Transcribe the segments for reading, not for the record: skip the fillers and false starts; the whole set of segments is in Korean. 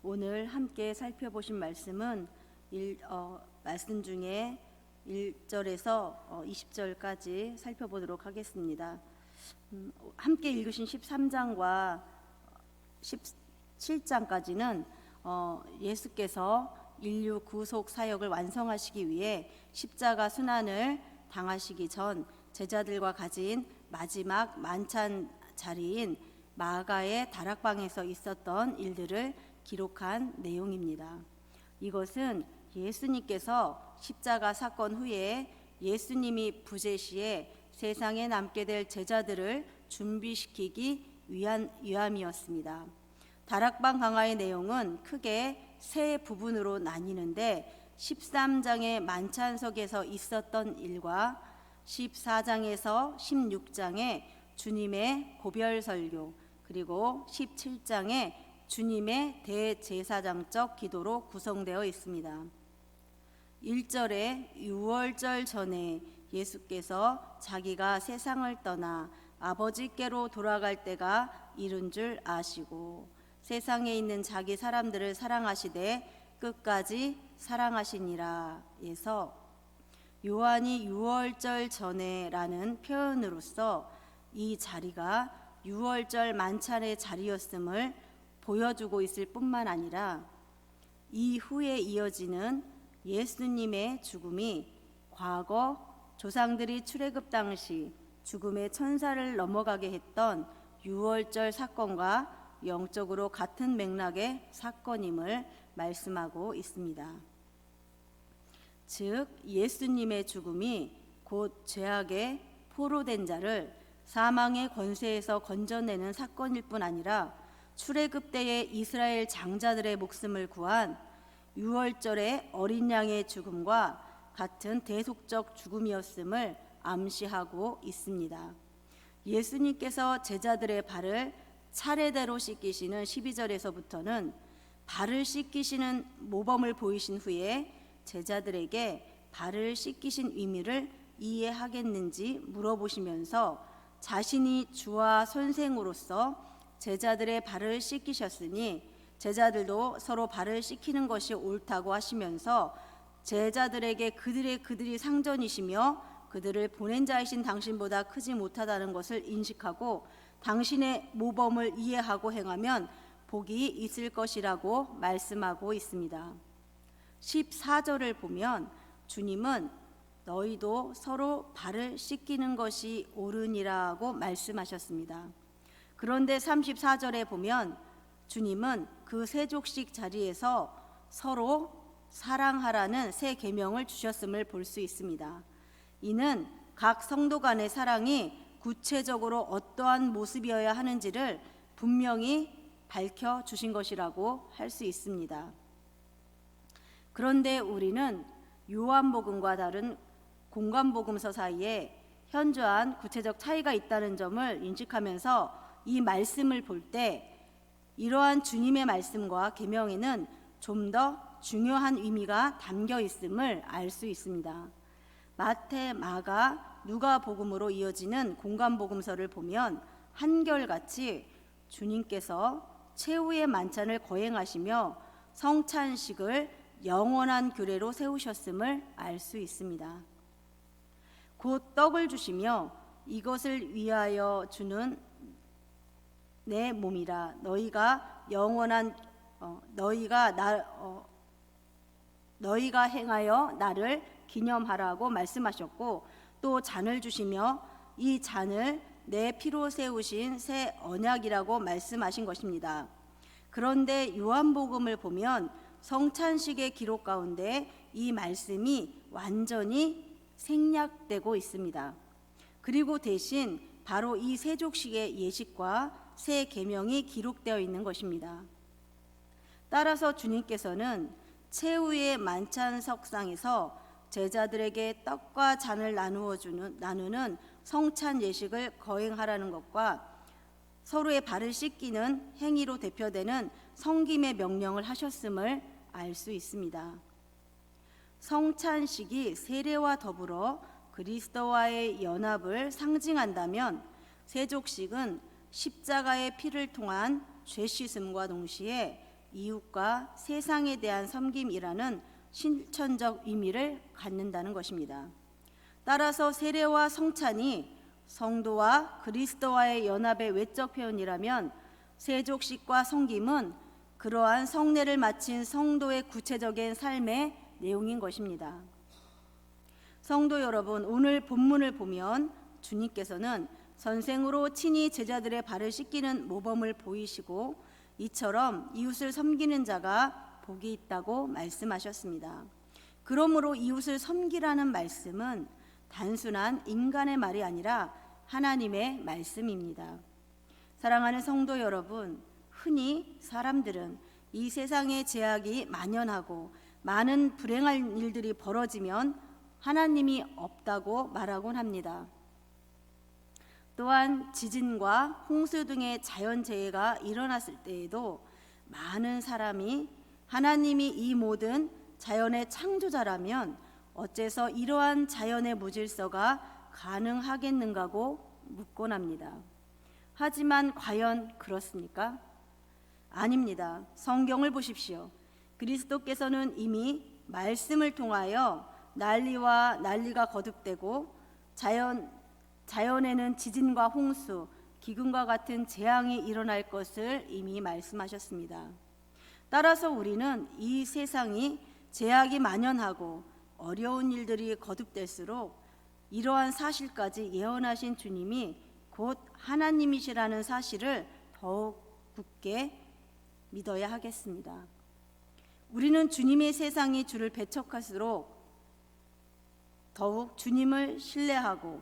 오늘 함께 살펴보신 말씀은 말씀 중에 1절에서 20절까지 살펴보도록 하겠습니다. 함께 읽으신 13장과 17장까지는 예수께서 인류 구속 사역을 완성하시기 위해 십자가 순환을 당하시기 전 제자들과 가진 마지막 만찬 자리인 마가의 다락방에서 있었던 일들을 기록한 내용입니다. 이것은 예수님께서 십자가 사건 후에 예수님이 부재 시에 세상에 남게 될 제자들을 준비시키기 위함이었습니다. 다락방 강화의 내용은 크게 세 부분으로 나뉘는데 13장의 만찬석에서 있었던 일과 14장에서 16장의 주님의 고별 설교, 그리고 17장의 주님의 대제사장적 기도로 구성되어 있습니다. 1절에 유월절 전에 예수께서 자기가 세상을 떠나 아버지께로 돌아갈 때가 이른 줄 아시고 세상에 있는 자기 사람들을 사랑하시되 끝까지 사랑하시니라 에서 요한이 유월절 전에라는 표현으로서 이 자리가 유월절 만찬의 자리였음을 보여주고 있을 뿐만 아니라 이후에 이어지는 예수님의 죽음이 과거 조상들이 출애굽 당시 죽음의 천사를 넘어가게 했던 유월절 사건과 영적으로 같은 맥락의 사건임을 말씀하고 있습니다. 즉 예수님의 죽음이 곧 죄악의 포로된 자를 사망의 권세에서 건져내는 사건일 뿐 아니라 출애굽 때에 이스라엘 장자들의 목숨을 구한 유월절의 어린 양의 죽음과 같은 대속적 죽음이었음을 암시하고 있습니다. 예수님께서 제자들의 발을 차례대로 씻기시는 12절에서부터는 발을 씻기시는 모범을 보이신 후에 제자들에게 발을 씻기신 의미를 이해하겠는지 물어보시면서 자신이 주와 선생으로서 제자들의 발을 씻기셨으니 제자들도 서로 발을 씻기는 것이 옳다고 하시면서 제자들에게 그들이 상전이시며 그들을 보낸 자이신 당신보다 크지 못하다는 것을 인식하고 당신의 모범을 이해하고 행하면 복이 있을 것이라고 말씀하고 있습니다. 14절을 보면 주님은 너희도 서로 발을 씻기는 것이 옳으니라고 말씀하셨습니다. 그런데 34절에 보면 주님은 그 세족식 자리에서 서로 사랑하라는 새 계명을 주셨음을 볼 수 있습니다. 이는 각 성도 간의 사랑이 구체적으로 어떠한 모습이어야 하는지를 분명히 밝혀주신 것이라고 할 수 있습니다. 그런데 우리는 요한복음과 다른 공관복음서 사이에 현저한 구체적 차이가 있다는 점을 인식하면서 이 말씀을 볼 때 이러한 주님의 말씀과 계명에는 좀 더 중요한 의미가 담겨 있음을 알 수 있습니다. 마태, 마가, 누가복음으로 이어지는 공관복음서를 보면 한결같이 주님께서 최후의 만찬을 거행하시며 성찬식을 영원한 규례로 세우셨음을 알 수 있습니다. 곧 떡을 주시며 이것을 위하여 주는 내 몸이라 너희가 행하여 나를 기념하라고 말씀하셨고 또 잔을 주시며 이 잔을 내 피로 세우신 새 언약이라고 말씀하신 것입니다. 그런데 요한복음을 보면 성찬식의 기록 가운데 이 말씀이 완전히 생략되고 있습니다. 그리고 대신 바로 이 세족식의 예식과 새 계명이 기록되어 있는 것입니다. 따라서 주님께서는 최후의 만찬석상에서 제자들에게 떡과 잔을 나누는 성찬 예식을 거행하라는 것과 서로의 발을 씻기는 행위로 대표되는 성김의 명령을 하셨음을 알 수 있습니다. 성찬식이 세례와 더불어 그리스도와의 연합을 상징한다면 세족식은 십자가의 피를 통한 죄 씻음과 동시에 이웃과 세상에 대한 섬김이라는 실천적 의미를 갖는다는 것입니다. 따라서 세례와 성찬이 성도와 그리스도와의 연합의 외적 표현이라면 세족식과 성김은 그러한 성례를 마친 성도의 구체적인 삶의 내용인 것입니다. 성도 여러분, 오늘 본문을 보면 주님께서는 선생으로 친히 제자들의 발을 씻기는 모범을 보이시고 이처럼 이웃을 섬기는 자가 복이 있다고 말씀하셨습니다. 그러므로 이웃을 섬기라는 말씀은 단순한 인간의 말이 아니라 하나님의 말씀입니다. 사랑하는 성도 여러분, 흔히 사람들은 이 세상에 제약이 만연하고 많은 불행한 일들이 벌어지면 하나님이 없다고 말하곤 합니다. 또한 지진과 홍수 등의 자연재해가 일어났을 때에도 많은 사람이 하나님이 이 모든 자연의 창조자라면 어째서 이러한 자연의 무질서가 가능하겠는가고 묻곤 합니다. 하지만 과연 그렇습니까? 아닙니다. 성경을 보십시오. 그리스도께서는 이미 말씀을 통하여 난리가 거듭되고 자연에는 지진과 홍수, 기근과 같은 재앙이 일어날 것을 이미 말씀하셨습니다. 따라서 우리는 이 세상이 제약이 만연하고 어려운 일들이 거듭될수록 이러한 사실까지 예언하신 주님이 곧 하나님이시라는 사실을 더욱 굳게 믿어야 하겠습니다. 우리는 주님의 세상이 주를 배척할수록 더욱 주님을 신뢰하고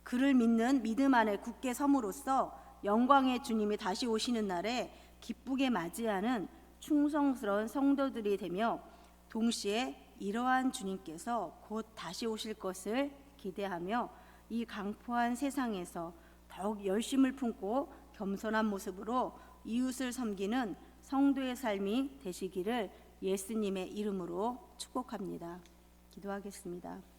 그를 믿는 믿음 안에 굳게 섬으로써 영광의 주님이 다시 오시는 날에 기쁘게 맞이하는 충성스러운 성도들이 되며 동시에 이러한 주님께서 곧 다시 오실 것을 기대하며 이 강포한 세상에서 더욱 열심을 품고 겸손한 모습으로 이웃을 섬기는 성도의 삶이 되시기를 예수님의 이름으로 축복합니다. 기도하겠습니다.